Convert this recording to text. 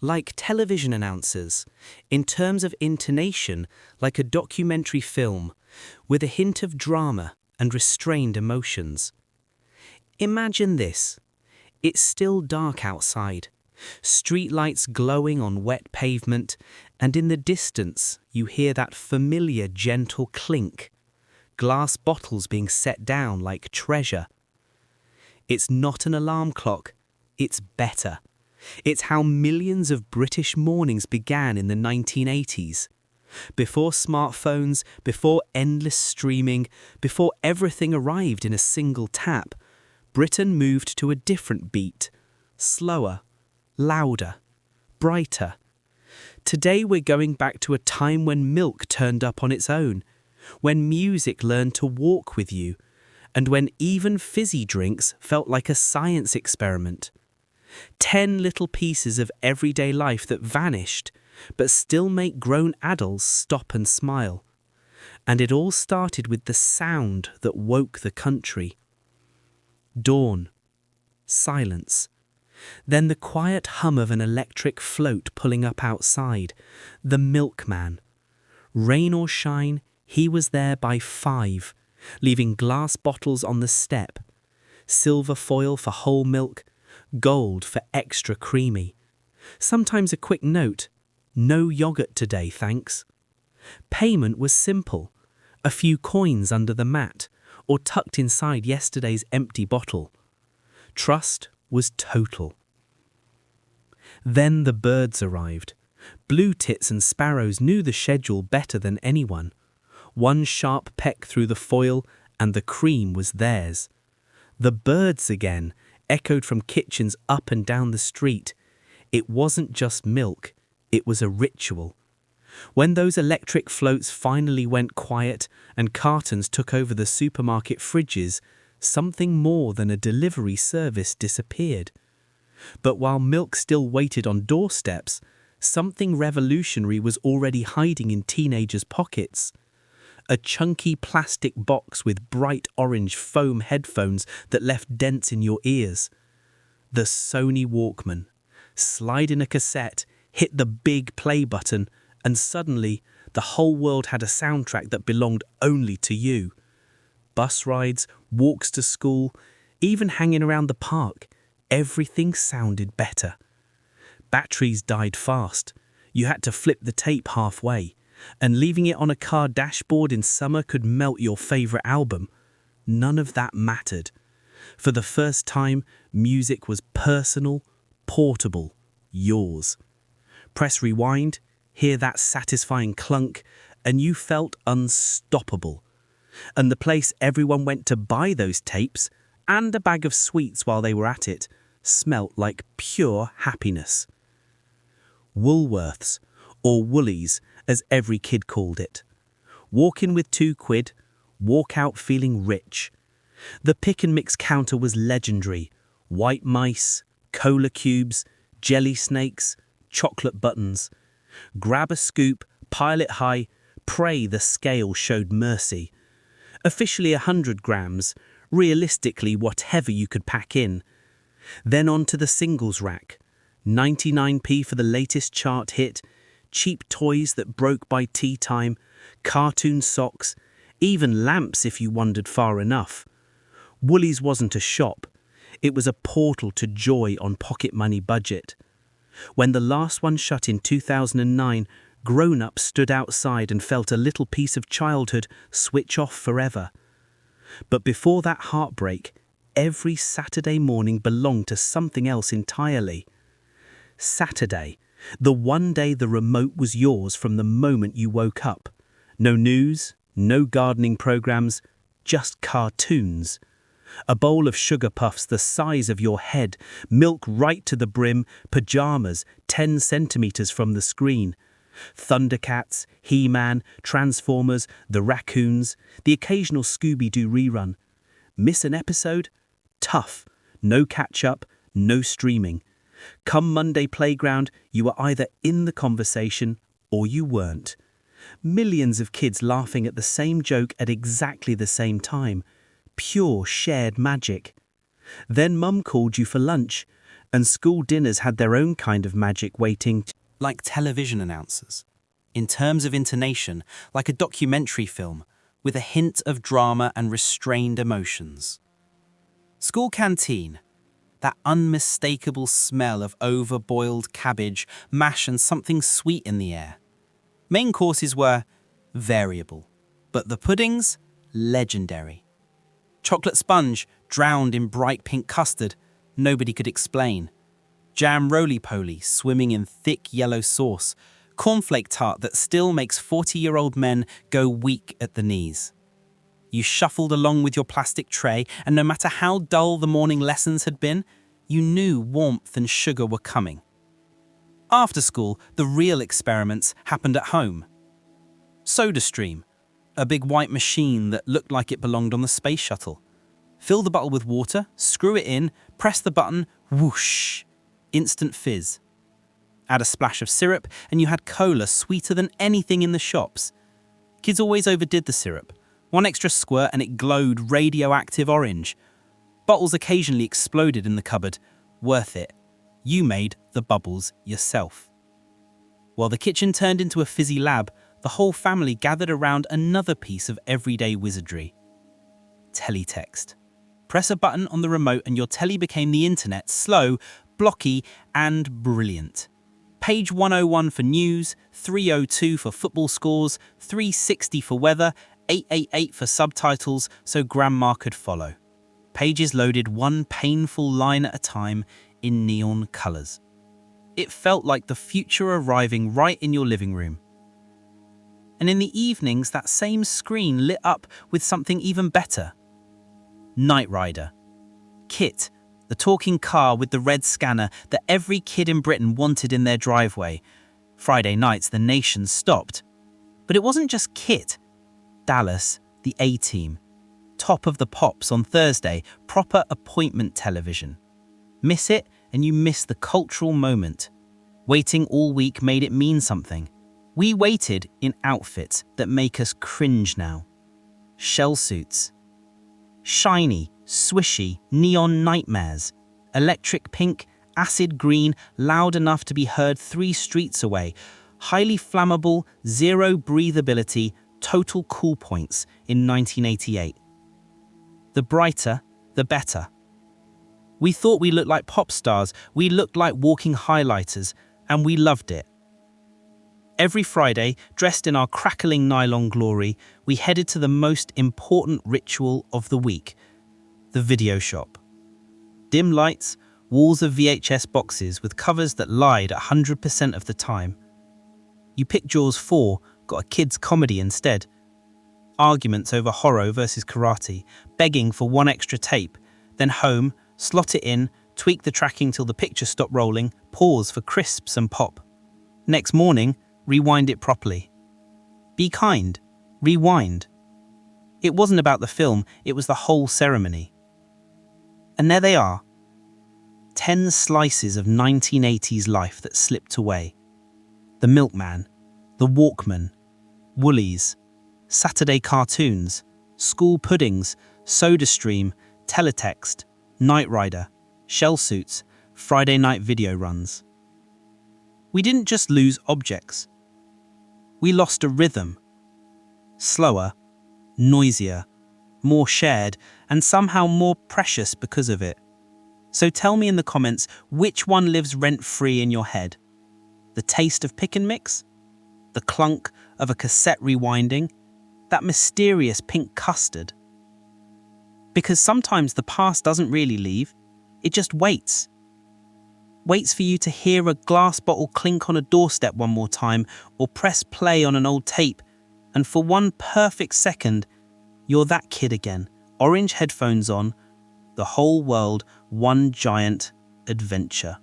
like television announcers, in terms of intonation, like a documentary film, with a hint of drama and restrained emotions. Imagine this. It's still dark outside, streetlights glowing on wet pavement, and in the distance you hear that familiar gentle clink, glass bottles being set down like treasure. It's not an alarm clock, it's better. It's how millions of British mornings began in the 1980s. Before smartphones, before endless streaming, before everything arrived in a single tap, Britain moved to a different beat, slower, louder, brighter. Today we're going back to a time when milk turned up on its own, when music learned to walk with you, and when even fizzy drinks felt like a science experiment. 10 little pieces of everyday life that vanished, but still make grown adults stop and smile. And it all started with the sound that woke the country. Dawn. Silence. Then the quiet hum of an electric float pulling up outside. The milkman. Rain or shine, he was there by 5, leaving glass bottles on the step. Silver foil for whole milk, gold for extra creamy. Sometimes a quick note, no yogurt today, thanks. Payment was simple, a few coins under the mat or tucked inside yesterday's empty bottle. Trust was total. Then the birds arrived. Blue tits and sparrows knew the schedule better than anyone. One sharp peck through the foil and the cream was theirs. The birds again echoed from kitchens up and down the street. It wasn't just milk, it was a ritual. When those electric floats finally went quiet and cartons took over the supermarket fridges, something more than a delivery service disappeared. But while milk still waited on doorsteps, something revolutionary was already hiding in teenagers' pockets. A chunky plastic box with bright orange foam headphones that left dents in your ears. The Sony Walkman. Slide in a cassette, hit the big play button, and suddenly the whole world had a soundtrack that belonged only to you. Bus rides, walks to school, even hanging around the park, everything sounded better. Batteries died fast. You had to flip the tape halfway. And leaving it on a car dashboard in summer could melt your favourite album. None of that mattered. For the first time, music was personal, portable, yours. Press rewind, hear that satisfying clunk, and you felt unstoppable. And the place everyone went to buy those tapes, and a bag of sweets while they were at it, smelt like pure happiness. Woolworths, or Woolies, as every kid called it. Walk in with £2, walk out feeling rich. The pick and mix counter was legendary. White mice, cola cubes, jelly snakes, chocolate buttons. Grab a scoop, pile it high, pray the scale showed mercy. Officially 100 grams, realistically whatever you could pack in. Then on to the singles rack. 99p for the latest chart hit, cheap toys that broke by tea time, cartoon socks, even lamps if you wandered far enough. Woolies wasn't a shop. It was a portal to joy on pocket money budget. When the last one shut in 2009, grown-ups stood outside and felt a little piece of childhood switch off forever. But before that heartbreak, every Saturday morning belonged to something else entirely. Saturday. The one day the remote was yours from the moment you woke up. No news, no gardening programs, just cartoons. A bowl of sugar puffs the size of your head, milk right to the brim, pajamas 10 centimeters from the screen. Thundercats, He-Man, Transformers, the Raccoons, the occasional Scooby-Doo rerun. Miss an episode? Tough. No catch-up, no streaming. Come Monday playground, you were either in the conversation or you weren't. Millions of kids laughing at the same joke at exactly the same time. Pure shared magic. Then Mum called you for lunch, And school dinners had their own kind of magic waiting. Like television announcers. In terms of intonation, like a documentary film, with a hint of drama and restrained emotions. School canteen. That unmistakable smell of over-boiled cabbage, mash and something sweet in the air. Main courses were variable, but the puddings, legendary. Chocolate sponge drowned in bright pink custard, nobody could explain. Jam roly-poly swimming in thick yellow sauce. Cornflake tart that still makes 40-year-old men go weak at the knees. You shuffled along with your plastic tray, and no matter how dull the morning lessons had been, you knew warmth and sugar were coming. After school, the real experiments happened at home. SodaStream, a big white machine that looked like it belonged on the space shuttle. Fill the bottle with water, screw it in, press the button, whoosh, instant fizz. Add a splash of syrup, and you had cola sweeter than anything in the shops. Kids always overdid the syrup. One extra squirt and it glowed radioactive orange. Bottles occasionally exploded in the cupboard. Worth it. You made the bubbles yourself. While the kitchen turned into a fizzy lab, the whole family gathered around another piece of everyday wizardry. Teletext. Press a button on the remote and your telly became the internet, slow, blocky, and brilliant. Page 101 for news, 302 for football scores, 360 for weather, 888 for subtitles so grandma could follow. Pages loaded one painful line at a time in neon colors. It felt like the future arriving right in your living room. And in the evenings, that same screen lit up with something even better. Knight Rider. Kit, the talking car with the red scanner that every kid in Britain wanted in their driveway. Friday nights, the nation stopped. But it wasn't just Kit. Dallas, the A-Team. Top of the pops on Thursday, proper appointment television. Miss it and you miss the cultural moment. Waiting all week made it mean something. We waited in outfits that make us cringe now. Shell suits. Shiny, swishy, neon nightmares. Electric pink, acid green, loud enough to be heard 3 streets away. Highly flammable, zero breathability, total cool points in 1988. The brighter, the better. We thought we looked like pop stars, we looked like walking highlighters, and we loved it. Every Friday, dressed in our crackling nylon glory, we headed to the most important ritual of the week, the video shop. Dim lights, walls of VHS boxes with covers that lied 100% of the time. You picked Jaws 4, got a kid's comedy instead. Arguments over horror versus karate, begging for one extra tape, then home, slot it in, tweak the tracking till the picture stopped rolling, pause for crisps and pop. Next morning, rewind it properly. Be kind. Rewind. It wasn't about the film, it was the whole ceremony. And there they are. 10 slices of 1980s life that slipped away. The Milkman, the Walkman, Woolies, Saturday cartoons, school puddings, SodaStream, teletext, Knight Rider, shell suits, Friday night video runs. We didn't just lose objects. We lost a rhythm. Slower, noisier, more shared, and somehow more precious because of it. So tell me in the comments which one lives rent-free in your head. The taste of pick and mix? The clunk of a cassette rewinding? That mysterious pink custard? Because sometimes the past doesn't really leave, it just waits. Waits for you to hear a glass bottle clink on a doorstep one more time or press play on an old tape, and for one perfect second, you're that kid again, orange headphones on, the whole world one giant adventure.